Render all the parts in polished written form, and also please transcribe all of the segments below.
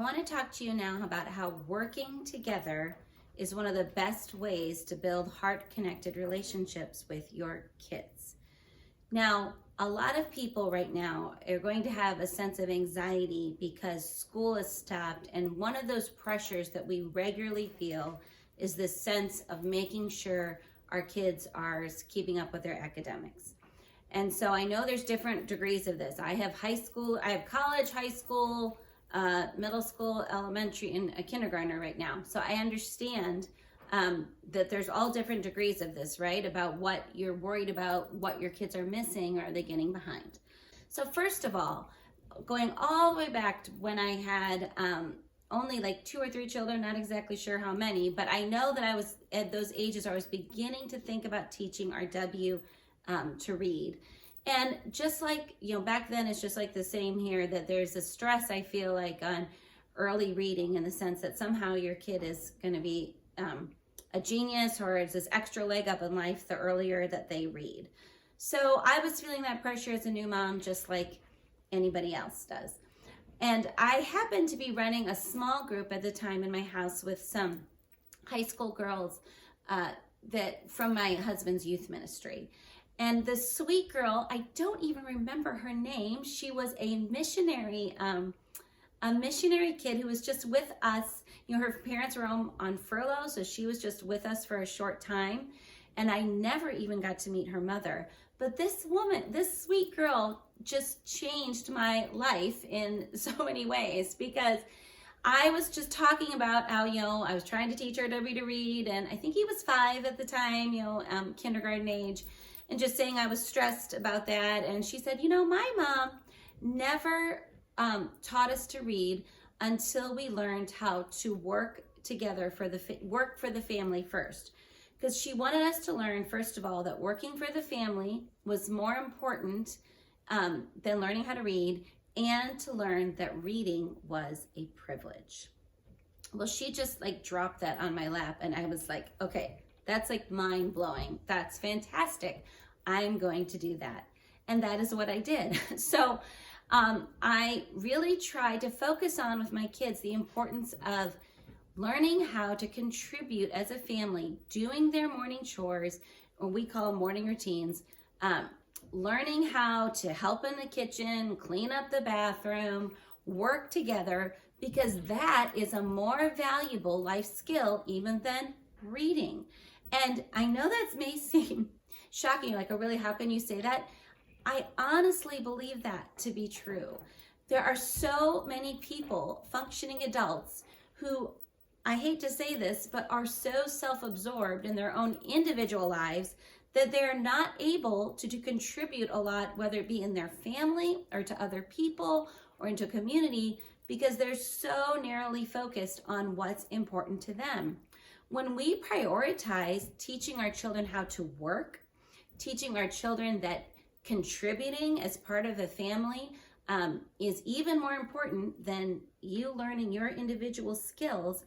want to talk to you now about how working together is one of the best ways to build heart-connected relationships with your kids. Now, a lot of people right now are going to have a sense of anxiety because school is stopped, and one of those pressures that we regularly feel is this sense of making sure our kids are keeping up with their academics. And so I know there's different degrees of this. I have college, high school, middle school, elementary, and a kindergartner right now. So I understand that there's all different degrees of this, right? About what you're worried about, what your kids are missing, or are they getting behind? So first of all, going all the way back to when I had only like 2 or 3 children, not exactly sure how many, but I know that I was at those ages I was beginning to think about teaching RW to read. And just like, back then, it's just like the same here, that there's a stress, I feel like, on early reading in the sense that somehow your kid is going to be a genius, or it's this extra leg up in life the earlier that they read. So I was feeling that pressure as a new mom, just like anybody else does. And I happened to be running a small group at the time in my house with some high school girls that from my husband's youth ministry. And the sweet girl, I don't even remember her name. She was a missionary kid who was just with us. Her parents were on furlough, so she was just with us for a short time. And I never even got to meet her mother. But this woman, this sweet girl, just changed my life in so many ways, because I was just talking about how, I was trying to teach RW to read, and I think he was 5 at the time, kindergarten age, and just saying I was stressed about that. And she said, my mom never taught us to read until we learned how to work together work for the family first. Because she wanted us to learn, first of all, that working for the family was more important than learning how to read, and to learn that reading was a privilege. Well, she just dropped that on my lap, and I was like, okay, that's mind blowing. That's fantastic. I'm going to do that. And that is what I did. So I really tried to focus on with my kids the importance of learning how to contribute as a family, doing their morning chores, or we call them morning routines, learning how to help in the kitchen, clean up the bathroom, work together, because that is a more valuable life skill even than reading. And I know that may seem shocking, really, how can you say that? I honestly believe that to be true. There are so many people, functioning adults, who, I hate to say this, but are so self-absorbed in their own individual lives that they're not able to contribute a lot, whether it be in their family or to other people or into a community, because they're so narrowly focused on what's important to them. When we prioritize teaching our children how to work, teaching our children that contributing as part of a family is even more important than you learning your individual skills,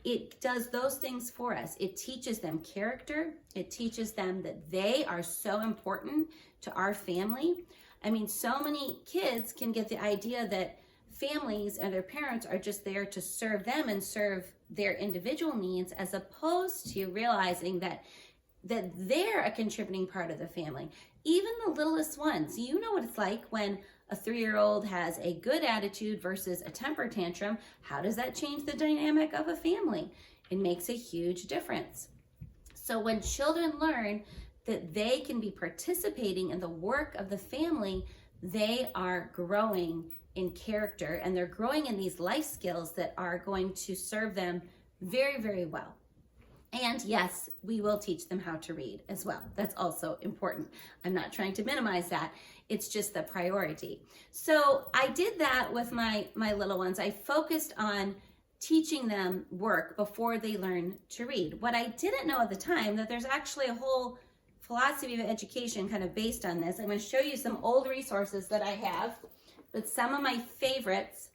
it does those things for us. It teaches them character. It teaches them that they are so important to our family. I mean, so many kids can get the idea that families and their parents are just there to serve them and serve their individual needs, as opposed to realizing that they're a contributing part of the family. Even the littlest ones. You know what it's like when a 3-year-old has a good attitude versus a temper tantrum. How does that change the dynamic of a family? It makes a huge difference. So when children learn that they can be participating in the work of the family, they are growing in character, and they're growing in these life skills that are going to serve them very, very well. And yes, we will teach them how to read as well. That's also important. I'm not trying to minimize that. It's just the priority. So I did that with my little ones. I focused on teaching them work before they learn to read. What I didn't know at the time, that there's actually a whole philosophy of education kind of based on this. I'm going to show you some old resources that I have, but some of my favorites.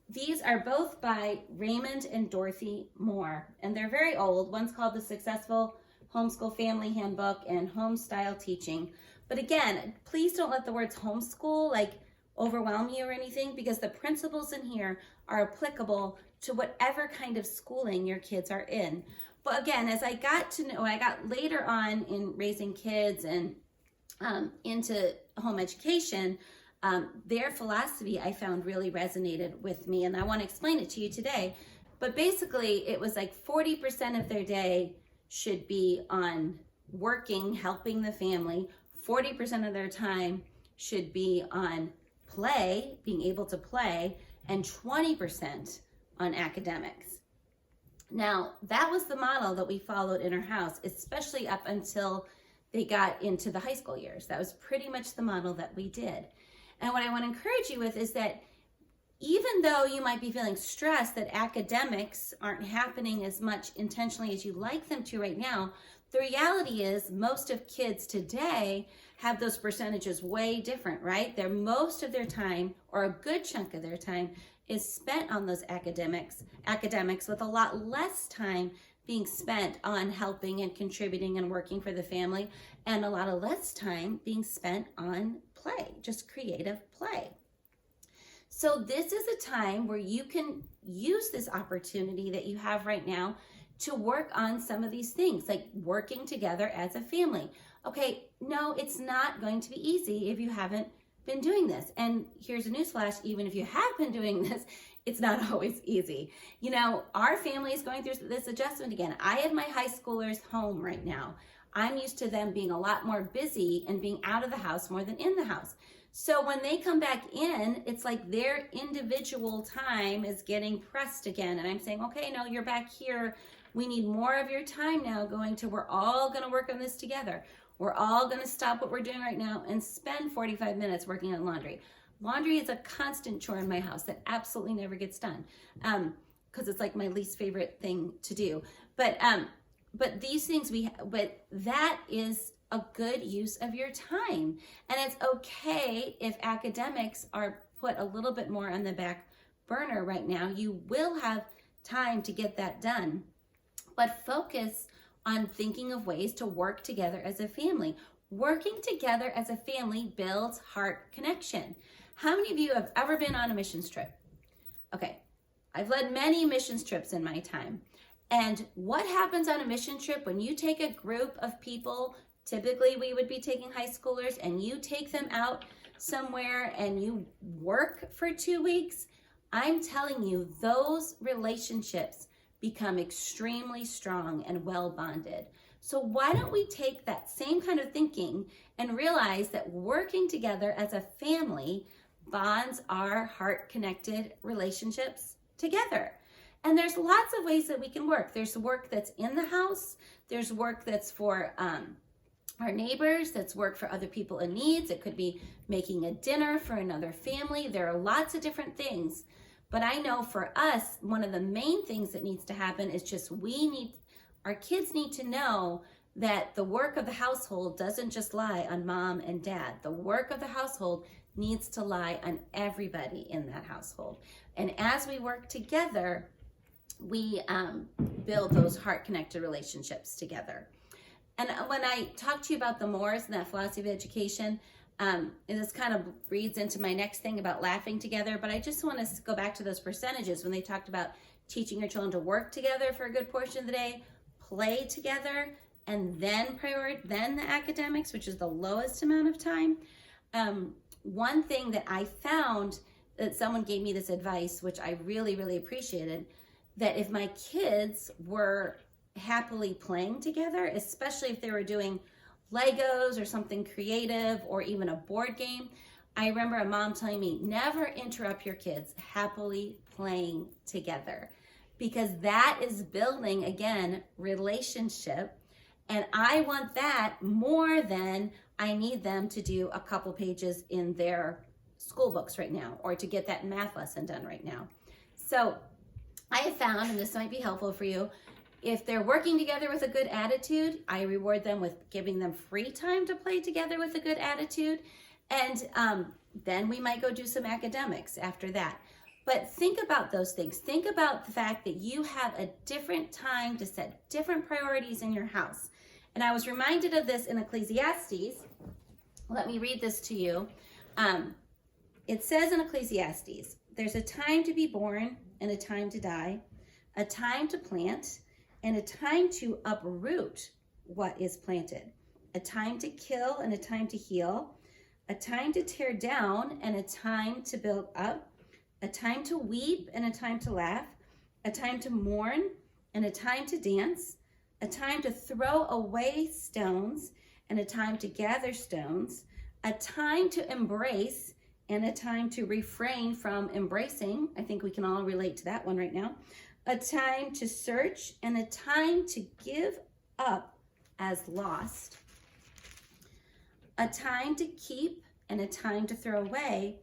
These are both by Raymond and Dorothy Moore, and they're very old. One's called The Successful Homeschool Family Handbook and Home Style Teaching. But again, please don't let the words homeschool overwhelm you or anything, because the principles in here are applicable to whatever kind of schooling your kids are in. But again, as I got later on in raising kids and into home education, their philosophy I found really resonated with me, and I want to explain it to you today. But basically, it was like 40% of their day should be on working, helping the family. 40% of their time should be on play, being able to play, and 20% on academics. Now, that was the model that we followed in our house, especially up until they got into the high school years. That was pretty much the model that we did. And what I want to encourage you with is that even though you might be feeling stressed that academics aren't happening as much intentionally as you'd like them to right now, the reality is most of kids today have those percentages way different, right? Most of their time, or a good chunk of their time, is spent on those academics with a lot less time being spent on helping and contributing and working for the family, and a lot of less time being spent on play, just creative play. So this is a time where you can use this opportunity that you have right now to work on some of these things, like working together as a family. Okay, no, it's not going to be easy if you haven't been doing this. And here's a newsflash, even if you have been doing this, it's not always easy. You know, our family is going through this adjustment again. I have my high schoolers home right now. I'm used to them being a lot more busy and being out of the house more than in the house. So when they come back in, it's like their individual time is getting pressed again. And I'm saying, okay, no, you're back here. We need more of your time now going to, we're all going to work on this together. We're all going to stop what we're doing right now and spend 45 minutes working on laundry. Laundry is a constant chore in my house that absolutely never gets done because it's like my least favorite thing to do. But these things but that is a good use of your time. And it's okay if academics are put a little bit more on the back burner right now. You will have time to get that done, but focus on thinking of ways to work together as a family. Working together as a family builds heart connection. How many of you have ever been on a missions trip? Okay, I've led many missions trips in my time. And what happens on a mission trip when you take a group of people, typically we would be taking high schoolers, and you take them out somewhere and you work for 2 weeks? I'm telling you, those relationships become extremely strong and well bonded. So why don't we take that same kind of thinking and realize that working together as a family bonds our heart-connected relationships together? And there's lots of ways that we can work. There's work that's in the house. There's work that's for our neighbors. That's work for other people in needs. It could be making a dinner for another family. There are lots of different things. But I know for us, one of the main things that needs to happen is just our kids need to know that the work of the household doesn't just lie on mom and dad. The work of the household needs to lie on everybody in that household. And as we work together, we build those heart-connected relationships together. And when I talk to you about the mores and that philosophy of education, and this kind of reads into my next thing about laughing together, but I just want to go back to those percentages when they talked about teaching your children to work together for a good portion of the day, play together, and then the academics, which is the lowest amount of time. One thing that I found that someone gave me this advice, which I really, really appreciated, that if my kids were happily playing together, especially if they were doing Legos or something creative or even a board game, I remember a mom telling me, never interrupt your kids happily playing together, because that is building, again, relationship. And I want that more than I need them to do a couple pages in their school books right now, or to get that math lesson done right now. So I have found, and this might be helpful for you, if they're working together with a good attitude, I reward them with giving them free time to play together with a good attitude. And then we might go do some academics after that. But think about those things. Think about the fact that you have a different time to set different priorities in your house. And I was reminded of this in Ecclesiastes. Let me read this to you. It says in Ecclesiastes, there's a time to be born and a time to die, a time to plant and a time to uproot what is planted, a time to kill and a time to heal, a time to tear down and a time to build up, a time to weep and a time to laugh, a time to mourn and a time to dance, a time to throw away stones and a time to gather stones, a time to embrace and a time to refrain from embracing. I think we can all relate to that one right now. A time to search and a time to give up as lost. A time to keep and a time to throw away.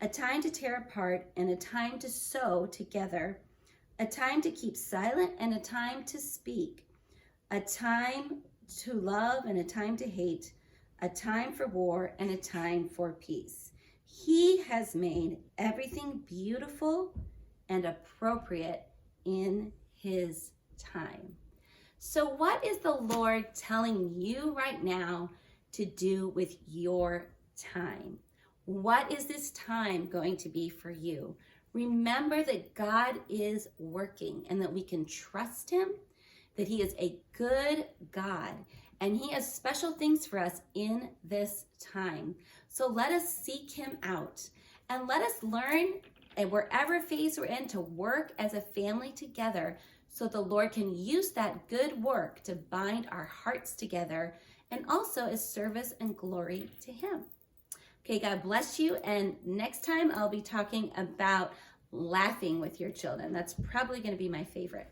A time to tear apart and a time to sew together. A time to keep silent and a time to speak. A time to love and a time to hate. A time for war and a time for peace. He has made everything beautiful and appropriate in his time. So what is the Lord telling you right now to do with your time? What is this time going to be for you? Remember that God is working and that we can trust him, that he is a good God, and he has special things for us in this time. So let us seek him out and let us learn, and wherever phase we're in, to work as a family together so the Lord can use that good work to bind our hearts together and also as service and glory to him. Okay, God bless you. And next time I'll be talking about laughing with your children. That's probably going to be my favorite.